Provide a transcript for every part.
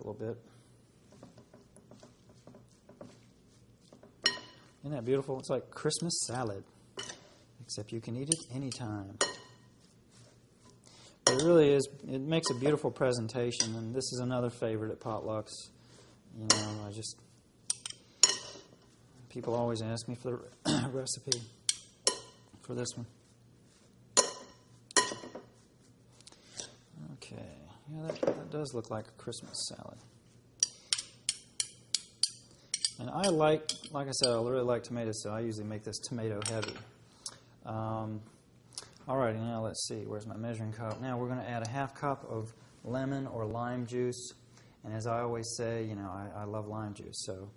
a little bit. Isn't that beautiful? It's like Christmas salad, except you can eat it anytime. But it really is, it makes a beautiful presentation, and this is another favorite at potlucks. You know, people always ask me for the recipe for this one. Okay, yeah, that does look like a Christmas salad. And I like I said, I really like tomatoes, so I usually make this tomato heavy. Alrighty, now let's see, where's my measuring cup? Now we're going to add a half cup of lemon or lime juice. And as I always say, you know, I love lime juice, so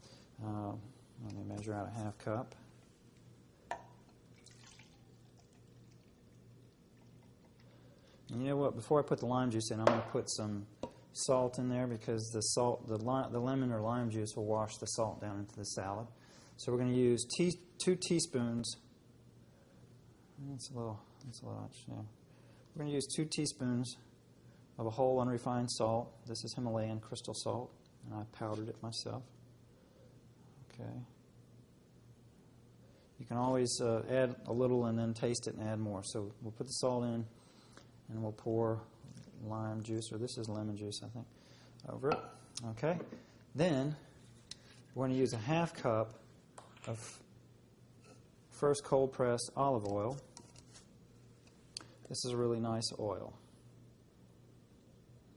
let me measure out a half cup. And you know what, before I put the lime juice in, I'm going to put some salt in there because the lemon or lime juice will wash the salt down into the salad. So we're going to use 2 teaspoons. That's a little much, yeah. We're going to use 2 teaspoons of a whole unrefined salt. This is Himalayan crystal salt, and I powdered it myself. Okay. You can always add a little and then taste it and add more. So we'll put the salt in, and we'll pour lime juice, or this is lemon juice, I think, over it. Okay. Then we're going to use a half cup of first cold pressed olive oil. This is a really nice oil.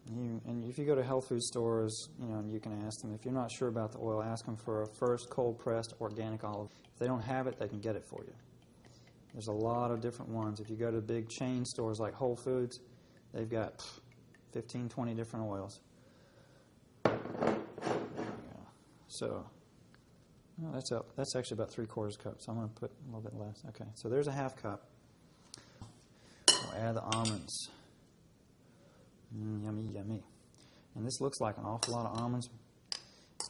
And if you go to health food stores, you know, you can ask them. If you're not sure about the oil, ask them for a first cold pressed organic olive. If they don't have it, they can get it for you. There's a lot of different ones. If you go to big chain stores like Whole Foods, they've got 15, 20 different oils. So that's actually about 3/4 cup. So I'm going to put a little bit less. Okay, so there's a half cup. We'll add the almonds. Yummy, yummy. And this looks like an awful lot of almonds.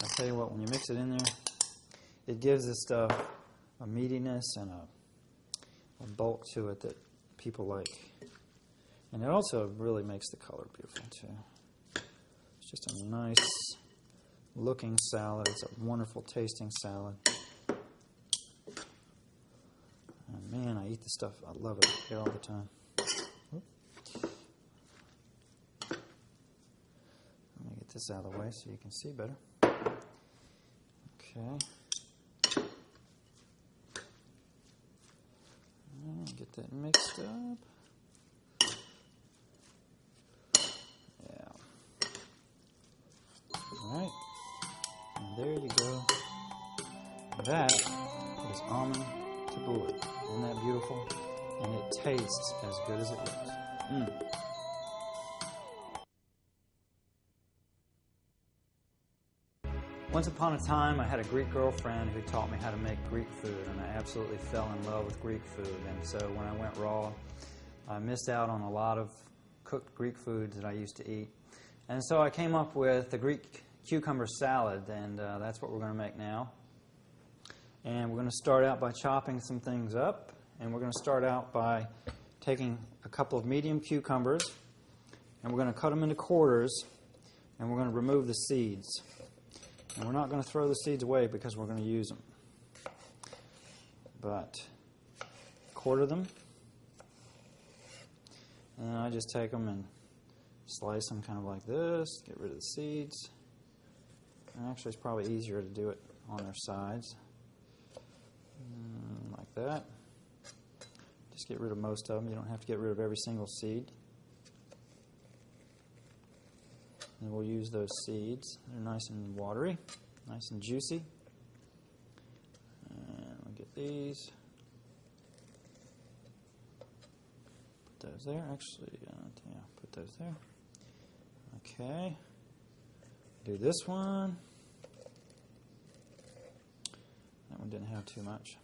I tell you what, when you mix it in there, it gives this stuff a meatiness and a bulk to it that people like. And it also really makes the color beautiful too. It's just a nice looking salad. It's a wonderful tasting salad. And man, I eat this stuff. I love it. I eat it all the time. This out of the way so you can see better. Okay. Get that mixed up. Yeah. Alright. And there you go. That is almond tabbouleh. Isn't that beautiful? And it tastes as good as it looks. Once upon a time, I had a Greek girlfriend who taught me how to make Greek food, and I absolutely fell in love with Greek food. And so when I went raw, I missed out on a lot of cooked Greek foods that I used to eat. And so I came up with the Greek cucumber salad, and that's what we're going to make now. And we're going to start out by chopping some things up, and we're going to start out by taking a couple of medium cucumbers, and we're going to cut them into quarters, and we're going to remove the seeds. And we're not going to throw the seeds away because we're going to use them. But quarter them. And I just take them and slice them kind of like this. Get rid of the seeds. And actually, it's probably easier to do it on their sides. Like that. Just get rid of most of them. You don't have to get rid of every single seed. And we'll use those seeds. They're nice and watery, nice and juicy. And we'll get these. Put those there. Actually, yeah, put those there. Okay. Do this one. That one didn't have too much.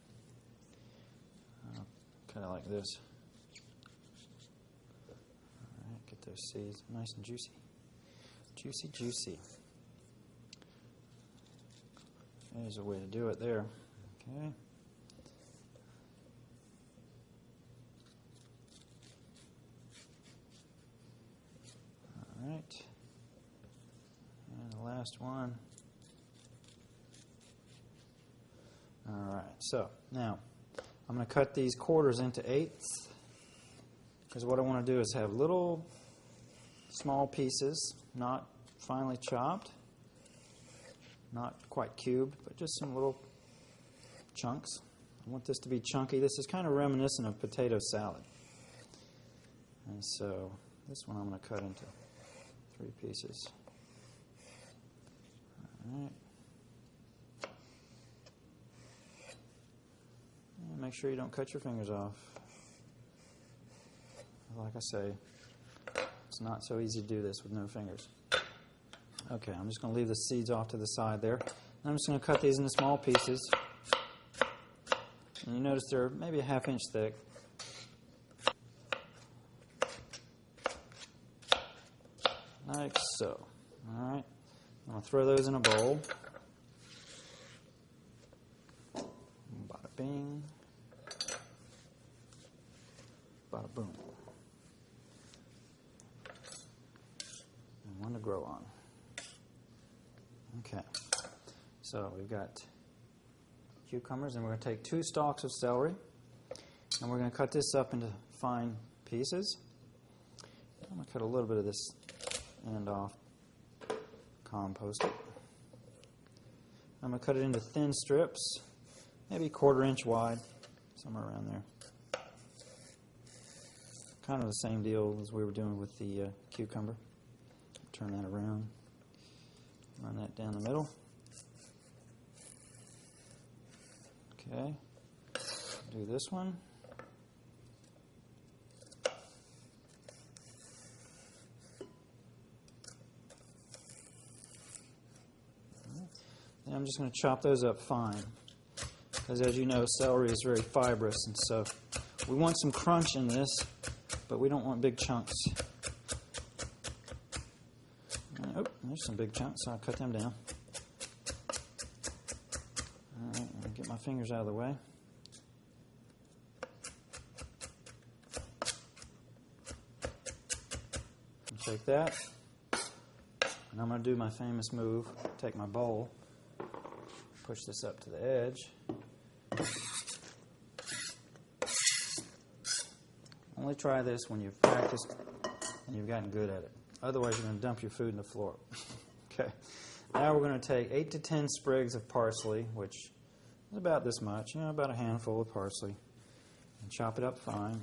Kind of like this. All right, get those seeds nice and juicy. Juicy, juicy. There's a way to do it there. Okay. All right. And the last one. Alright, so now I'm going to cut these quarters into eighths, because what I want to do is have little small pieces, not finely chopped, not quite cubed, but just some little chunks. I want this to be chunky. This is kind of reminiscent of potato salad. And so this one I'm going to cut into 3 pieces. All right. And make sure you don't cut your fingers off. Like I say, it's not so easy to do this with no fingers. Okay, I'm just going to leave the seeds off to the side there. And I'm just going to cut these into small pieces. And you notice they're maybe a 1/2 inch thick. Like so. All right. I'm going to throw those in a bowl. Bada bing. Bada boom. And one to grow on. Okay. So we've got cucumbers, and we're going to take 2 stalks of celery, and we're going to cut this up into fine pieces. I'm going to cut a little bit of this end off, compost it. I'm going to cut it into thin strips, maybe 1/4 inch wide, somewhere around there. Kind of the same deal as we were doing with the cucumber. Turn that around, run that down the middle. Okay, do this one. And I'm just going to chop those up fine, because as you know, celery is very fibrous, and so we want some crunch in this, but we don't want big chunks. Oh, there's some big chunks, so I'll cut them down. All right, I'll get my fingers out of the way. Take that, and I'm going to do my famous move. Take my bowl, push this up to the edge. Only try this when you've practiced and you've gotten good at it. Otherwise, you're going to dump your food on the floor. Okay. Now we're going to take 8 to 10 sprigs of parsley, which is about this much, about a handful of parsley, and chop it up fine.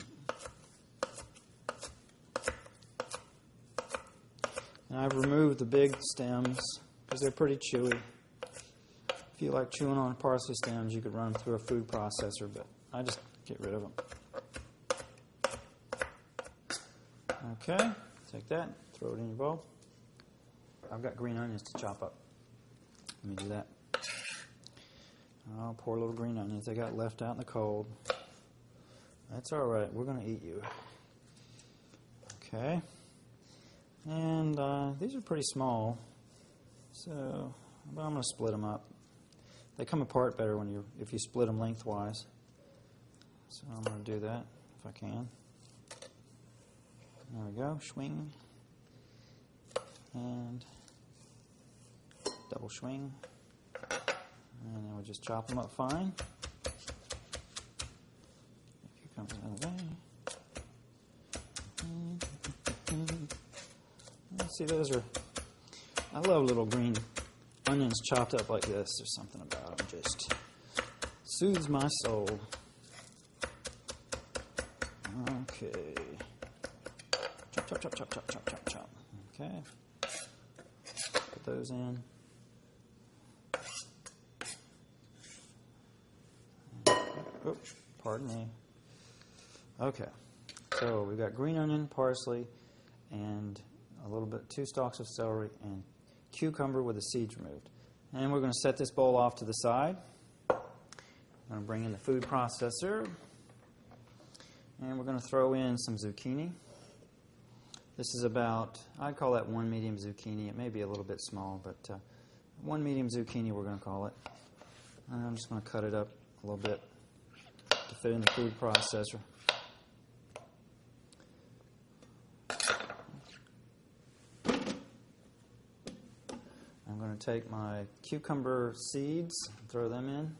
And I've removed the big stems because they're pretty chewy. If you like chewing on parsley stems, you could run them through a food processor, but I just get rid of them. Okay, take that, throw it in your bowl. I've got green onions to chop up. Let me do that. Oh, poor little green onions. They got left out in the cold. That's all right. We're going to eat you. Okay. And these are pretty small, so I'm going to split them up. They come apart better if you split them lengthwise. So I'm going to do that if I can. There we go. Swing. And double swing. And then we'll just chop them up fine. Cucumbers out of the way. See, those are, I love little green onions chopped up like this. There's something about them just soothes my soul. Okay. Chop, chop, chop, chop, chop, chop, chop, chop. Okay. Put those in. Oops, pardon me. Okay. So we've got green onion, parsley, and a little bit, 2 stalks of celery, and cucumber with the seeds removed. And we're going to set this bowl off to the side. I'm going to bring in the food processor, and we're going to throw in some zucchini. This is about, I'd call that 1 medium zucchini. It may be a little bit small, but 1 medium zucchini we're going to call it. And I'm just going to cut it up a little bit to fit in the food processor. going to take my cucumber seeds, throw them in.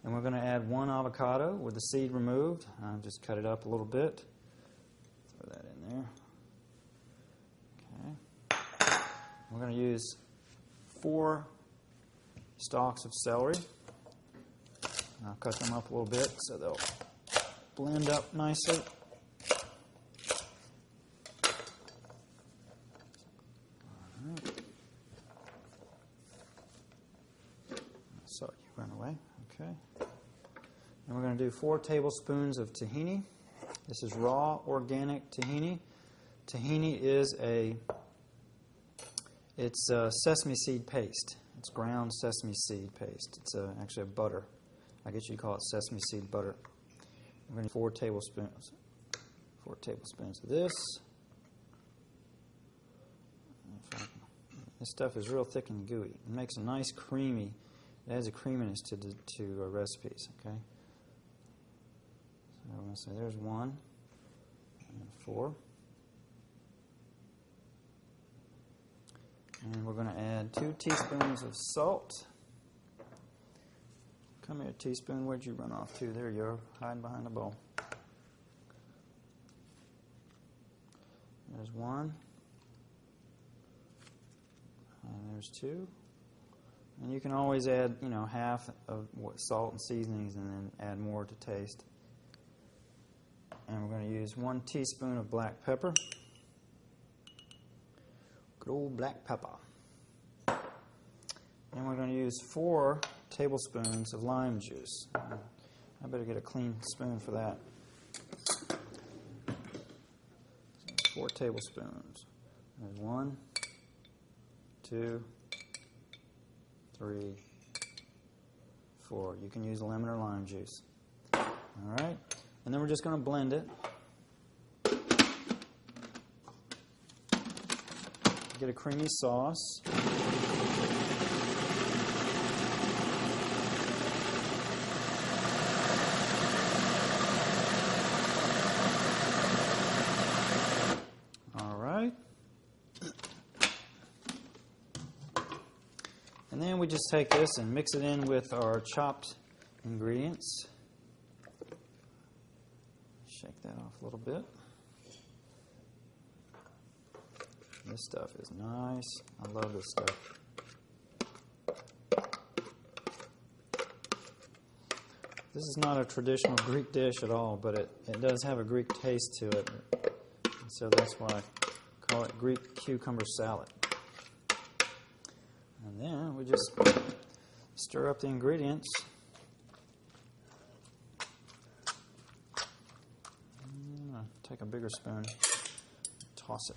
And we're going to add 1 avocado with the seed removed. Just cut it up a little bit. Throw that in there. Okay. We're going to use 4 stalks of celery. I'll cut them up a little bit so they'll blend up nicely. So you run away. Okay. And we're going to do 4 tablespoons of tahini. This is raw organic tahini. Tahini is it's sesame seed paste. It's ground sesame seed paste. It's actually a butter. I guess you'd call it sesame seed butter. We're going to do 4 tablespoons. 4 tablespoons of this. This stuff is real thick and gooey. It makes a nice creamy. It adds a creaminess to recipes. Okay. So I'm going to say there's 1 and 4. And we're going to add 2 teaspoons of salt. Come here, teaspoon. Where'd you run off to? There you are, hiding behind the bowl. There's 1. And there's 2. And you can always add, half of salt and seasonings and then add more to taste. And we're going to use 1 teaspoon of black pepper. Good old black pepper. And we're going to use 4 tablespoons of lime juice. I better get a clean spoon for that. 4 tablespoons. There's 1, 2, 3, 4. You can use lemon or lime juice. All right. And then we're just going to blend it. Get a creamy sauce. All right. And then we just take this and mix it in with our chopped ingredients. Shake that off a little bit. This stuff is nice. I love this stuff. This is not a traditional Greek dish at all, but it does have a Greek taste to it. And so that's why I call it Greek cucumber salad. And then we just stir up the ingredients. Take a bigger spoon, toss it.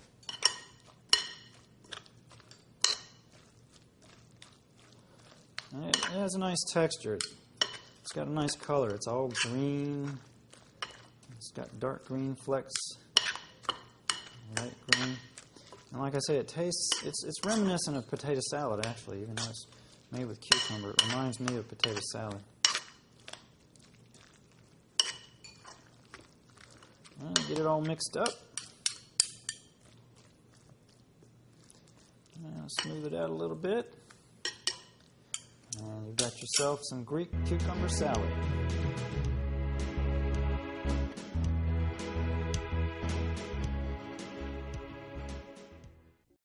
And it has a nice texture. It's got a nice color. It's all green. It's got dark green flecks, light green. And like I say, it tastes, it's reminiscent of potato salad, actually, even though it's made with cucumber. It reminds me of potato salad. And get it all mixed up. Now smooth it out a little bit. And you've got yourself some Greek cucumber salad.